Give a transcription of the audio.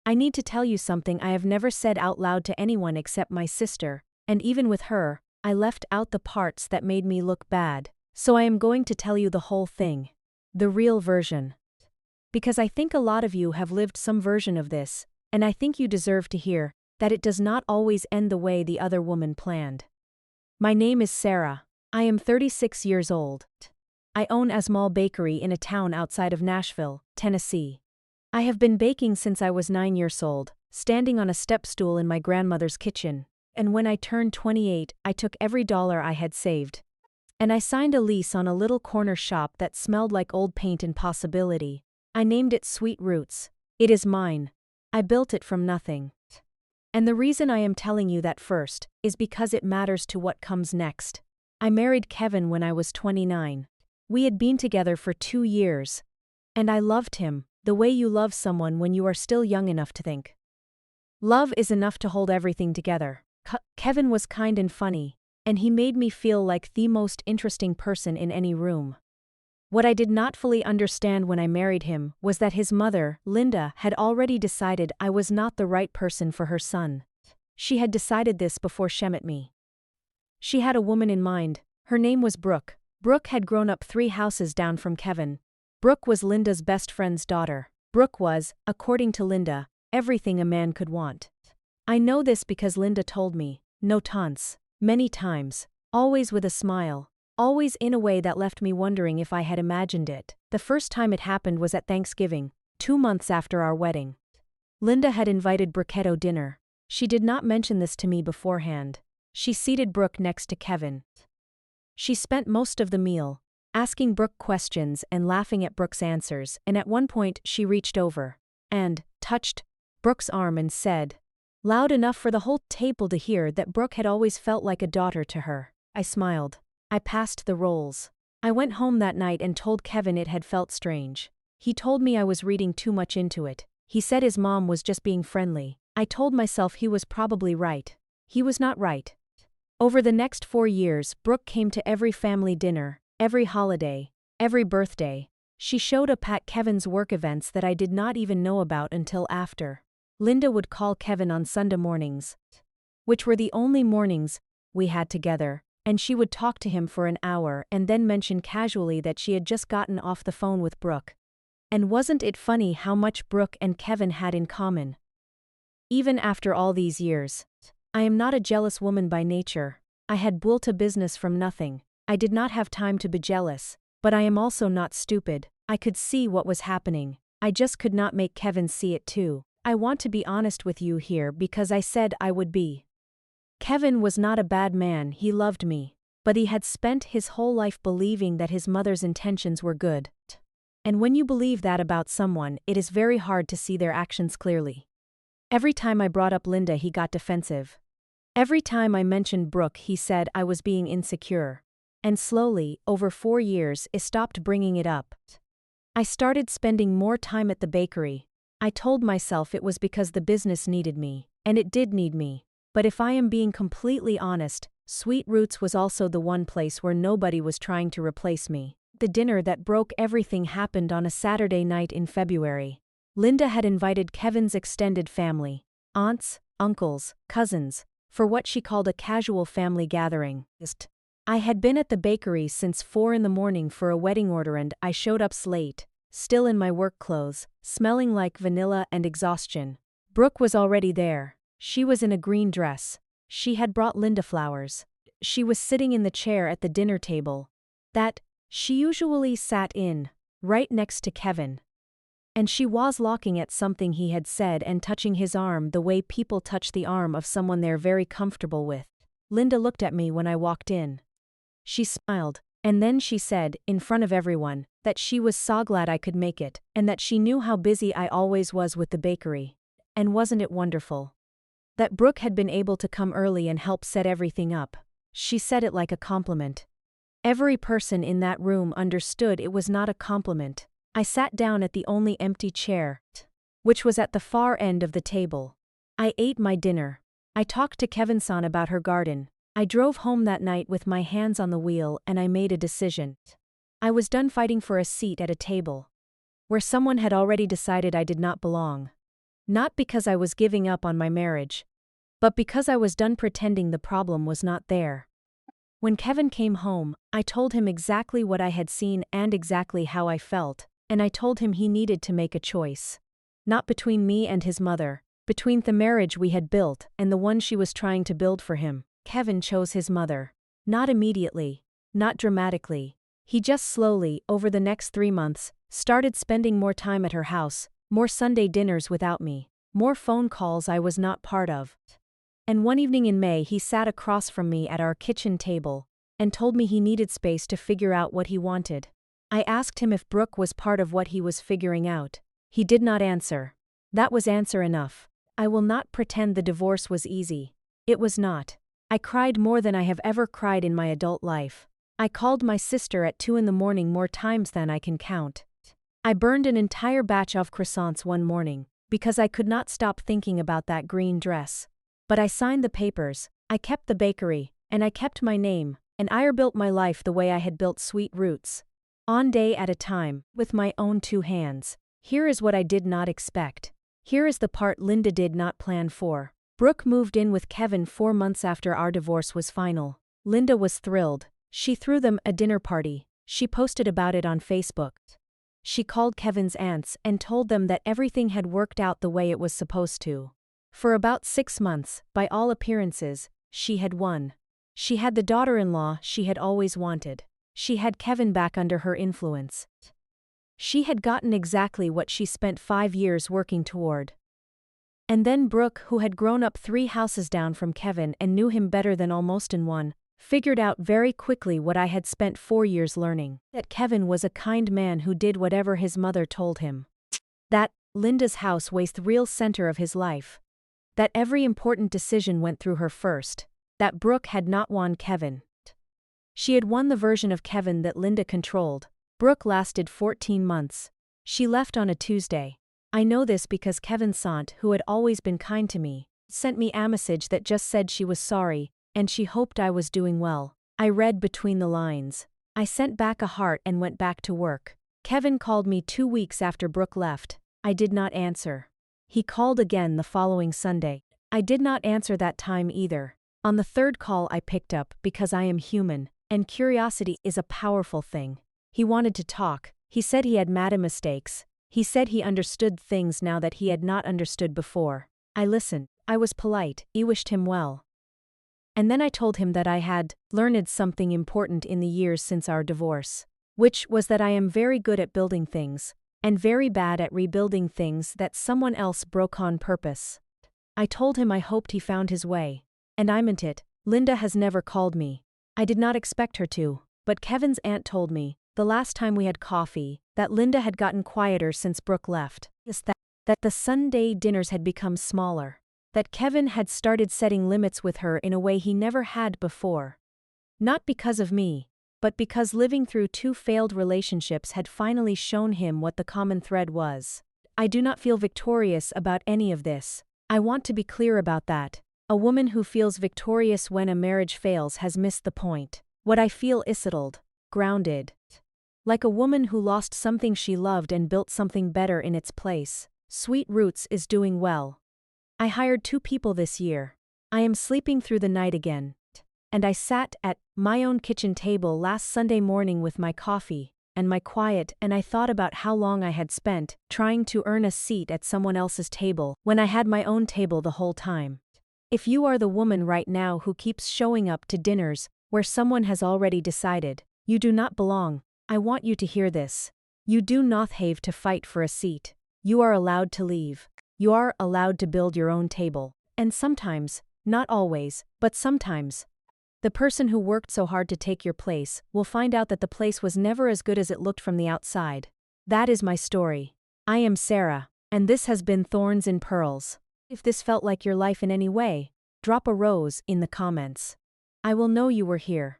I need to tell you something I have never said out loud to anyone except my sister, and even with her, I left out the parts that made me look bad. So I am going to tell you the whole thing. The real version. Because I think a lot of you have lived some version of this, and I think you deserve to hear that it does not always end the way the other woman planned. My name is Sarah. I am 36 years old. I own a small bakery in a town outside of Nashville, Tennessee. I have been baking since I was 9 years old, standing on a step stool in my grandmother's kitchen, and when I turned 28, I took every dollar I had saved. And I signed a lease on a little corner shop that smelled like old paint and possibility. I named it Sweet Roots. It is mine. I built it from nothing. And the reason I am telling you that first is because it matters to what comes next. I married Kevin when I was 29. We had been together for 2 years. And I loved him, the way you love someone when you are still young enough to think. Love is enough to hold everything together. Kevin was kind and funny, and he made me feel like the most interesting person in any room. What I did not fully understand when I married him was that his mother, Linda, had already decided I was not the right person for her son. She had decided this before she met me. She had a woman in mind. Her name was Brooke. Brooke had grown up 3 houses down from Kevin. Brooke was Linda's best friend's daughter. Brooke was, according to Linda, everything a man could want. I know this because Linda told me, no taunts, many times, always with a smile. Always in a way that left me wondering if I had imagined it. The first time it happened was at Thanksgiving, 2 months after our wedding. Linda had invited Brooke dinner. She did not mention this to me beforehand. She seated Brooke next to Kevin. She spent most of the meal asking Brooke questions and laughing at Brooke's answers, and at one point she reached over and touched Brooke's arm and said, loud enough for the whole table to hear, that Brooke had always felt like a daughter to her. I smiled. I passed the rolls. I went home that night and told Kevin it had felt strange. He told me I was reading too much into it. He said his mom was just being friendly. I told myself he was probably right. He was not right. Over the next 4 years, Brooke came to every family dinner, every holiday, every birthday. She showed up at Kevin's work events that I did not even know about until after. Linda would call Kevin on Sunday mornings, which were the only mornings we had together, and she would talk to him for an hour and then mention casually that she had just gotten off the phone with Brooke. And wasn't it funny how much Brooke and Kevin had in common? Even after all these years, I am not a jealous woman by nature. I had built a business from nothing. I did not have time to be jealous, but I am also not stupid. I could see what was happening. I just could not make Kevin see it too. I want to be honest with you here because I said I would be. Kevin was not a bad man, he loved me, but he had spent his whole life believing that his mother's intentions were good. And when you believe that about someone, it is very hard to see their actions clearly. Every time I brought up Linda, he got defensive. Every time I mentioned Brooke, he said I was being insecure. And slowly, over 4 years, I stopped bringing it up. I started spending more time at the bakery. I told myself it was because the business needed me, and it did need me. But if I am being completely honest, Sweet Roots was also the one place where nobody was trying to replace me. The dinner that broke everything happened on a Saturday night in February. Linda had invited Kevin's extended family, aunts, uncles, cousins, for what she called a casual family gathering. I had been at the bakery since 4 in the morning for a wedding order, and I showed up late, still in my work clothes, smelling like vanilla and exhaustion. Brooke was already there. She was in a green dress. She had brought Linda flowers. She was sitting in the chair at the dinner table that she usually sat in, right next to Kevin. And she was looking at something he had said and touching his arm the way people touch the arm of someone they're very comfortable with. Linda looked at me when I walked in. She smiled, and then she said, in front of everyone, that she was so glad I could make it, and that she knew how busy I always was with the bakery. And wasn't it wonderful? That Brooke had been able to come early and help set everything up. She said it like a compliment. Every person in that room understood it was not a compliment. I sat down at the only empty chair, which was at the far end of the table. I ate my dinner. I talked to Kevin-san about her garden. I drove home that night with my hands on the wheel, and I made a decision. I was done fighting for a seat at a table where someone had already decided I did not belong. Not because I was giving up on my marriage, but because I was done pretending the problem was not there. When Kevin came home, I told him exactly what I had seen and exactly how I felt, and I told him he needed to make a choice. Not between me and his mother, between the marriage we had built and the one she was trying to build for him. Kevin chose his mother. Not immediately, not dramatically. He just slowly, over the next 3 months, started spending more time at her house, more Sunday dinners without me, more phone calls I was not part of. And one evening in May he sat across from me at our kitchen table and told me he needed space to figure out what he wanted. I asked him if Brooke was part of what he was figuring out. He did not answer. That was answer enough. I will not pretend the divorce was easy. It was not. I cried more than I have ever cried in my adult life. I called my sister at 2 in the morning more times than I can count. I burned an entire batch of croissants one morning because I could not stop thinking about that green dress. But I signed the papers, I kept the bakery, and I kept my name, and I rebuilt my life the way I had built Sweet Roots. On day at a time, with my own 2 hands. Here is what I did not expect. Here is the part Linda did not plan for. Brooke moved in with Kevin 4 months after our divorce was final. Linda was thrilled. She threw them a dinner party. She posted about it on Facebook. She called Kevin's aunts and told them that everything had worked out the way it was supposed to. For about 6 months, by all appearances, she had won. She had the daughter-in-law she had always wanted. She had Kevin back under her influence. She had gotten exactly what she spent 5 years working toward. And then Brooke, who had grown up 3 houses down from Kevin and knew him better than almost in one, figured out very quickly what I had spent 4 years learning. That Kevin was a kind man who did whatever his mother told him. That Linda's house was the real center of his life. That every important decision went through her first. That Brooke had not won Kevin. She had won the version of Kevin that Linda controlled. Brooke lasted 14 months. She left on a Tuesday. I know this because Kevin's aunt, who had always been kind to me, sent me a message that just said she was sorry, and she hoped I was doing well. I read between the lines. I sent back a heart and went back to work. Kevin called me 2 weeks after Brooke left. I did not answer. He called again the following Sunday. I did not answer that time either. On the 3rd call I picked up because I am human, and curiosity is a powerful thing. He wanted to talk. He said he had made mistakes. He said he understood things now that he had not understood before. I listened. I was polite. I wished him well. And then I told him that I had learned something important in the years since our divorce, which was that I am very good at building things, and very bad at rebuilding things that someone else broke on purpose. I told him I hoped he found his way. And I meant it. Linda has never called me. I did not expect her to, but Kevin's aunt told me, the last time we had coffee, that Linda had gotten quieter since Brooke left. That the Sunday dinners had become smaller. That Kevin had started setting limits with her in a way he never had before. Not because of me, but because living through 2 failed relationships had finally shown him what the common thread was. I do not feel victorious about any of this. I want to be clear about that. A woman who feels victorious when a marriage fails has missed the point. What I feel is settled, grounded. Like a woman who lost something she loved and built something better in its place. Sweet Roots is doing well. I hired 2 people this year. I am sleeping through the night again. And I sat at my own kitchen table last Sunday morning with my coffee and my quiet, and I thought about how long I had spent trying to earn a seat at someone else's table when I had my own table the whole time. If you are the woman right now who keeps showing up to dinners where someone has already decided you do not belong, I want you to hear this. You do not have to fight for a seat. You are allowed to leave. You are allowed to build your own table. And sometimes, not always, but sometimes, the person who worked so hard to take your place will find out that the place was never as good as it looked from the outside. That is my story. I am Sarah, and this has been Thorns and Pearls. If this felt like your life in any way, drop a rose in the comments. I will know you were here.